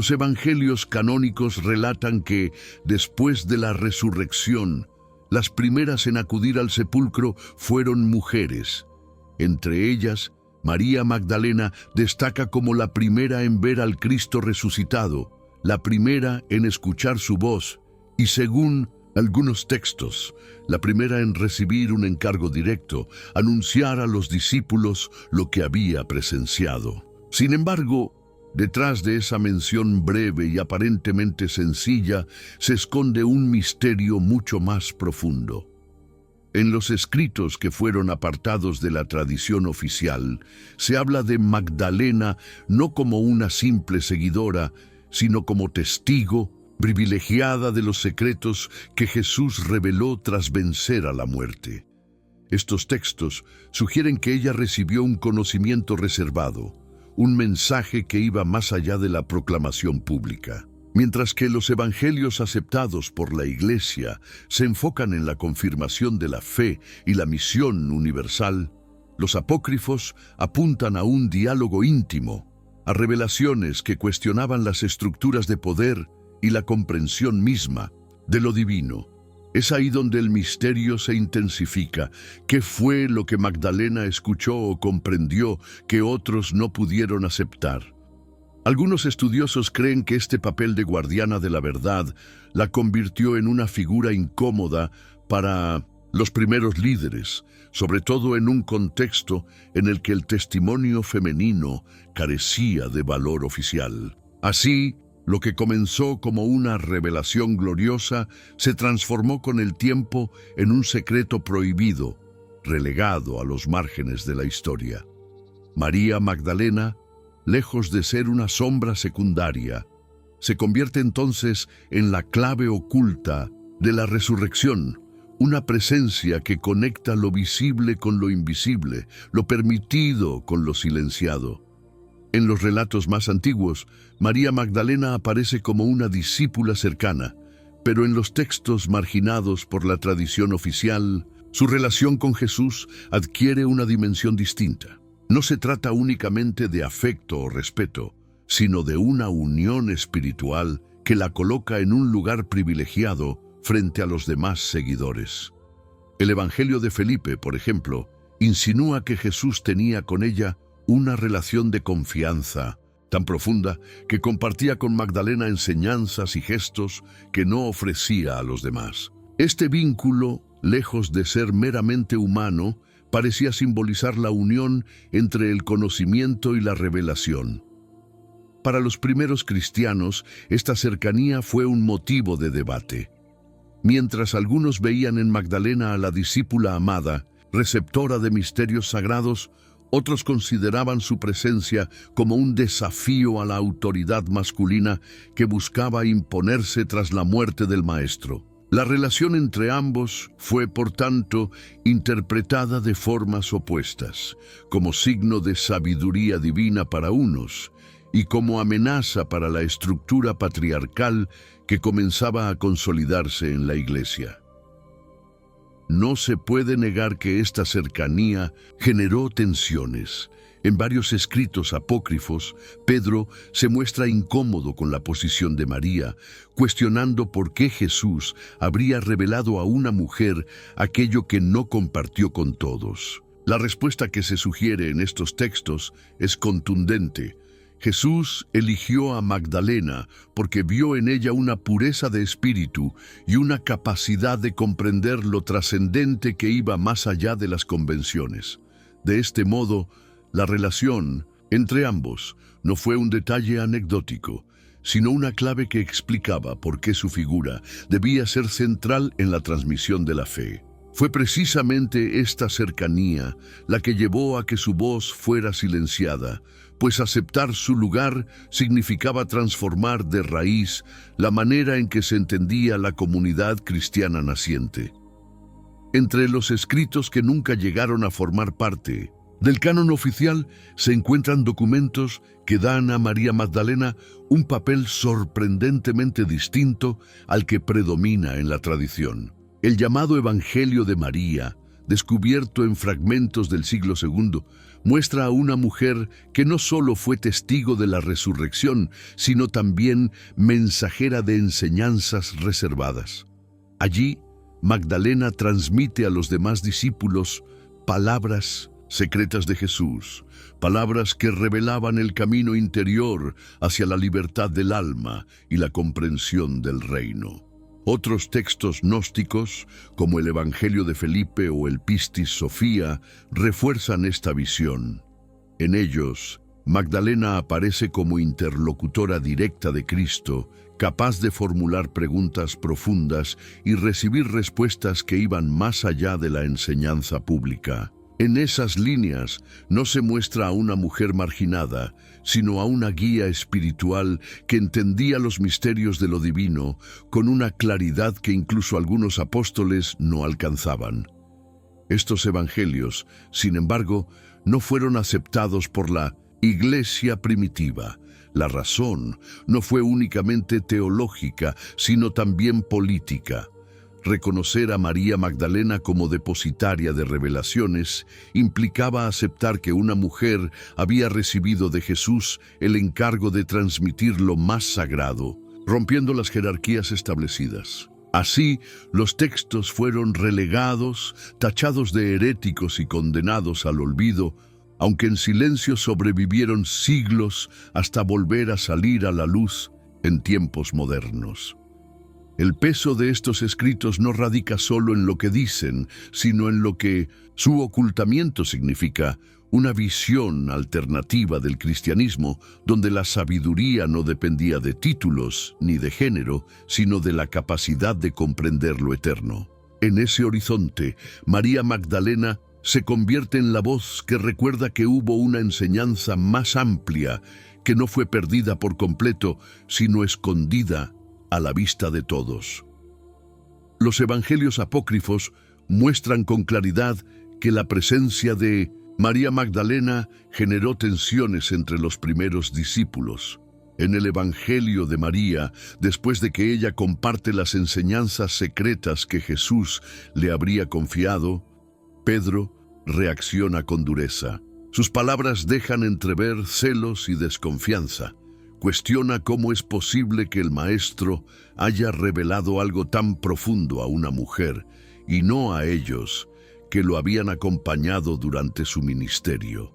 Los evangelios canónicos relatan que, después de la resurrección, las primeras en acudir al sepulcro fueron mujeres. Entre ellas, María Magdalena destaca como la primera en ver al Cristo resucitado, la primera en escuchar su voz y, según algunos textos, la primera en recibir un encargo directo, anunciar a los discípulos lo que había presenciado. Sin embargo, detrás de esa mención breve y aparentemente sencilla se esconde un misterio mucho más profundo. En los escritos que fueron apartados de la tradición oficial, se habla de Magdalena no como una simple seguidora, sino como testigo privilegiada de los secretos que Jesús reveló tras vencer a la muerte. Estos textos sugieren que ella recibió un conocimiento reservado, un mensaje que iba más allá de la proclamación pública. Mientras que los evangelios aceptados por la Iglesia se enfocan en la confirmación de la fe y la misión universal, los apócrifos apuntan a un diálogo íntimo, a revelaciones que cuestionaban las estructuras de poder y la comprensión misma de lo divino. Es ahí donde el misterio se intensifica. ¿Qué fue lo que Magdalena escuchó o comprendió que otros no pudieron aceptar? Algunos estudiosos creen que este papel de guardiana de la verdad la convirtió en una figura incómoda para los primeros líderes, sobre todo en un contexto en el que el testimonio femenino carecía de valor oficial. Así, lo que comenzó como una revelación gloriosa se transformó con el tiempo en un secreto prohibido, relegado a los márgenes de la historia. María Magdalena, lejos de ser una sombra secundaria, se convierte entonces en la clave oculta de la resurrección, una presencia que conecta lo visible con lo invisible, lo permitido con lo silenciado. En los relatos más antiguos, María Magdalena aparece como una discípula cercana, pero en los textos marginados por la tradición oficial, su relación con Jesús adquiere una dimensión distinta. No se trata únicamente de afecto o respeto, sino de una unión espiritual que la coloca en un lugar privilegiado frente a los demás seguidores. El Evangelio de Felipe, por ejemplo, insinúa que Jesús tenía con ella una relación de confianza tan profunda que compartía con Magdalena enseñanzas y gestos que no ofrecía a los demás. Este vínculo, lejos de ser meramente humano, parecía simbolizar la unión entre el conocimiento y la revelación. Para los primeros cristianos, esta cercanía fue un motivo de debate. Mientras algunos veían en Magdalena a la discípula amada, receptora de misterios sagrados, otros consideraban su presencia como un desafío a la autoridad masculina que buscaba imponerse tras la muerte del Maestro. La relación entre ambos fue, por tanto, interpretada de formas opuestas, como signo de sabiduría divina para unos y como amenaza para la estructura patriarcal que comenzaba a consolidarse en la Iglesia. No se puede negar que esta cercanía generó tensiones. En varios escritos apócrifos, Pedro se muestra incómodo con la posición de María, cuestionando por qué Jesús habría revelado a una mujer aquello que no compartió con todos. La respuesta que se sugiere en estos textos es contundente. Jesús eligió a Magdalena porque vio en ella una pureza de espíritu y una capacidad de comprender lo trascendente que iba más allá de las convenciones. De este modo, la relación entre ambos no fue un detalle anecdótico, sino una clave que explicaba por qué su figura debía ser central en la transmisión de la fe. Fue precisamente esta cercanía la que llevó a que su voz fuera silenciada, pues aceptar su lugar significaba transformar de raíz la manera en que se entendía la comunidad cristiana naciente. Entre los escritos que nunca llegaron a formar parte del canon oficial se encuentran documentos que dan a María Magdalena un papel sorprendentemente distinto al que predomina en la tradición. El llamado Evangelio de María, descubierto en fragmentos del siglo II, muestra a una mujer que no solo fue testigo de la resurrección, sino también mensajera de enseñanzas reservadas. Allí, Magdalena transmite a los demás discípulos palabras secretas de Jesús, palabras que revelaban el camino interior hacia la libertad del alma y la comprensión del reino. Otros textos gnósticos, como el Evangelio de Felipe o el Pistis Sophia, refuerzan esta visión. En ellos, Magdalena aparece como interlocutora directa de Cristo, capaz de formular preguntas profundas y recibir respuestas que iban más allá de la enseñanza pública. En esas líneas no se muestra a una mujer marginada, sino a una guía espiritual que entendía los misterios de lo divino con una claridad que incluso algunos apóstoles no alcanzaban. Estos evangelios, sin embargo, no fueron aceptados por la Iglesia primitiva. La razón no fue únicamente teológica, sino también política. Reconocer a María Magdalena como depositaria de revelaciones implicaba aceptar que una mujer había recibido de Jesús el encargo de transmitir lo más sagrado, rompiendo las jerarquías establecidas. Así, los textos fueron relegados, tachados de heréticos y condenados al olvido, aunque en silencio sobrevivieron siglos hasta volver a salir a la luz en tiempos modernos. El peso de estos escritos no radica solo en lo que dicen, sino en lo que su ocultamiento significa: una visión alternativa del cristianismo, donde la sabiduría no dependía de títulos ni de género, sino de la capacidad de comprender lo eterno. En ese horizonte, María Magdalena se convierte en la voz que recuerda que hubo una enseñanza más amplia, que no fue perdida por completo, sino escondida a la vista de todos. Los evangelios apócrifos muestran con claridad que la presencia de María Magdalena generó tensiones entre los primeros discípulos. En el Evangelio de María, después de que ella comparte las enseñanzas secretas que Jesús le habría confiado, Pedro reacciona con dureza. Sus palabras dejan entrever celos y desconfianza. Cuestiona cómo es posible que el Maestro haya revelado algo tan profundo a una mujer y no a ellos, que lo habían acompañado durante su ministerio.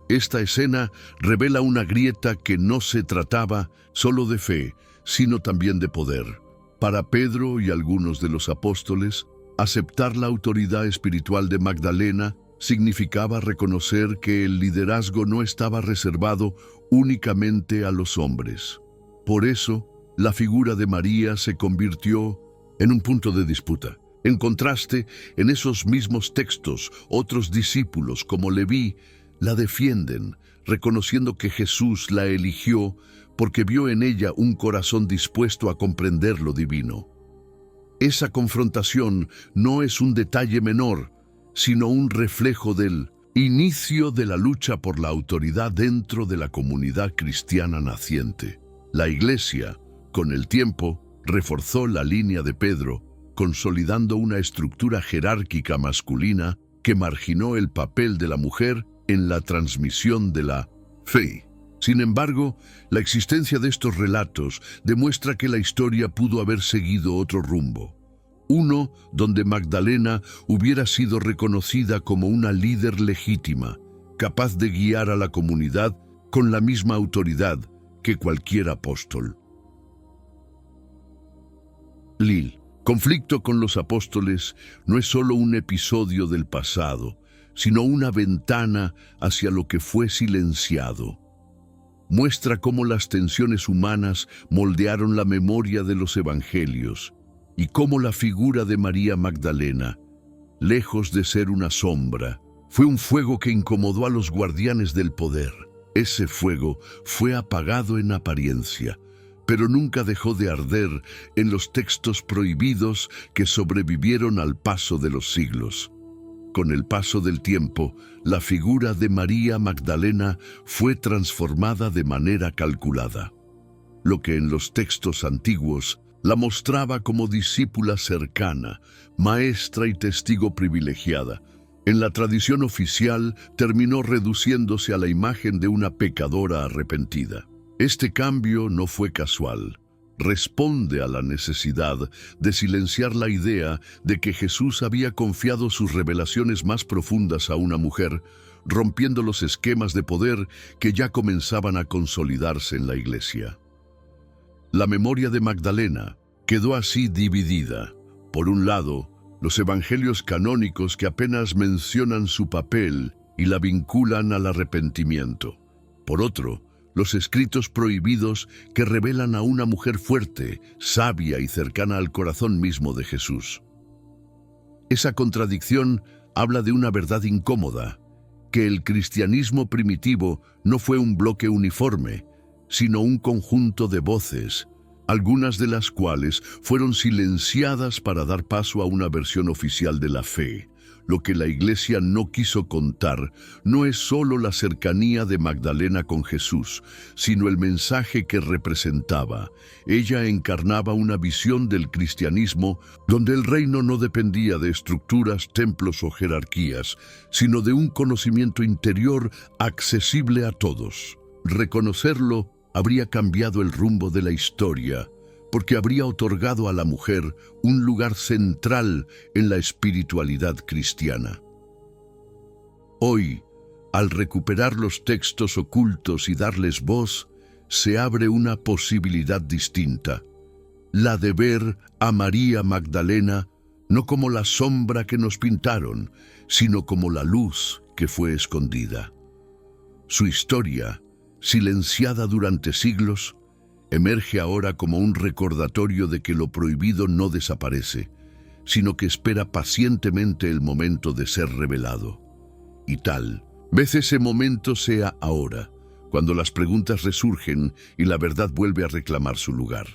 Esta escena revela una grieta que no se trataba solo de fe, sino también de poder. Para Pedro y algunos de los apóstoles, aceptar la autoridad espiritual de Magdalena significaba reconocer que el liderazgo no estaba reservado únicamente a los hombres. Por eso, la figura de María se convirtió en un punto de disputa. En contraste, en esos mismos textos, otros discípulos, como Leví, la defienden, reconociendo que Jesús la eligió porque vio en ella un corazón dispuesto a comprender lo divino. Esa confrontación no es un detalle menor, sino un reflejo del inicio de la lucha por la autoridad dentro de la comunidad cristiana naciente. La Iglesia, con el tiempo, reforzó la línea de Pedro, consolidando una estructura jerárquica masculina que marginó el papel de la mujer en la transmisión de la fe. Sin embargo, la existencia de estos relatos demuestra que la historia pudo haber seguido otro rumbo. Uno donde Magdalena hubiera sido reconocida como una líder legítima, capaz de guiar a la comunidad con la misma autoridad que cualquier apóstol. Lil, conflicto con los apóstoles no es solo un episodio del pasado, sino una ventana hacia lo que fue silenciado. Muestra cómo las tensiones humanas moldearon la memoria de los evangelios y cómo la figura de María Magdalena, lejos de ser una sombra, fue un fuego que incomodó a los guardianes del poder. Ese fuego fue apagado en apariencia, pero nunca dejó de arder en los textos prohibidos que sobrevivieron al paso de los siglos. Con el paso del tiempo, la figura de María Magdalena fue transformada de manera calculada. Lo que en los textos antiguos La mostraba como discípula cercana, maestra y testigo privilegiada. En la tradición oficial terminó reduciéndose a la imagen de una pecadora arrepentida. Este cambio no fue casual. Responde a la necesidad de silenciar la idea de que Jesús había confiado sus revelaciones más profundas a una mujer, rompiendo los esquemas de poder que ya comenzaban a consolidarse en la Iglesia. La memoria de Magdalena quedó así dividida. Por un lado, los evangelios canónicos que apenas mencionan su papel y la vinculan al arrepentimiento. Por otro, los escritos prohibidos que revelan a una mujer fuerte, sabia y cercana al corazón mismo de Jesús. Esa contradicción habla de una verdad incómoda, que el cristianismo primitivo no fue un bloque uniforme, sino un conjunto de voces, algunas de las cuales fueron silenciadas para dar paso a una versión oficial de la fe. Lo que la Iglesia no quiso contar no es solo la cercanía de Magdalena con Jesús, sino el mensaje que representaba. Ella encarnaba una visión del cristianismo donde el reino no dependía de estructuras, templos o jerarquías, sino de un conocimiento interior accesible a todos. Reconocerlo habría cambiado el rumbo de la historia, porque habría otorgado a la mujer un lugar central en la espiritualidad cristiana. Hoy, al recuperar los textos ocultos y darles voz, se abre una posibilidad distinta, la de ver a María Magdalena no como la sombra que nos pintaron, sino como la luz que fue escondida. Su historia, silenciada durante siglos, emerge ahora como un recordatorio de que lo prohibido no desaparece, sino que espera pacientemente el momento de ser revelado. Y tal vez ese momento sea ahora, cuando las preguntas resurgen y la verdad vuelve a reclamar su lugar.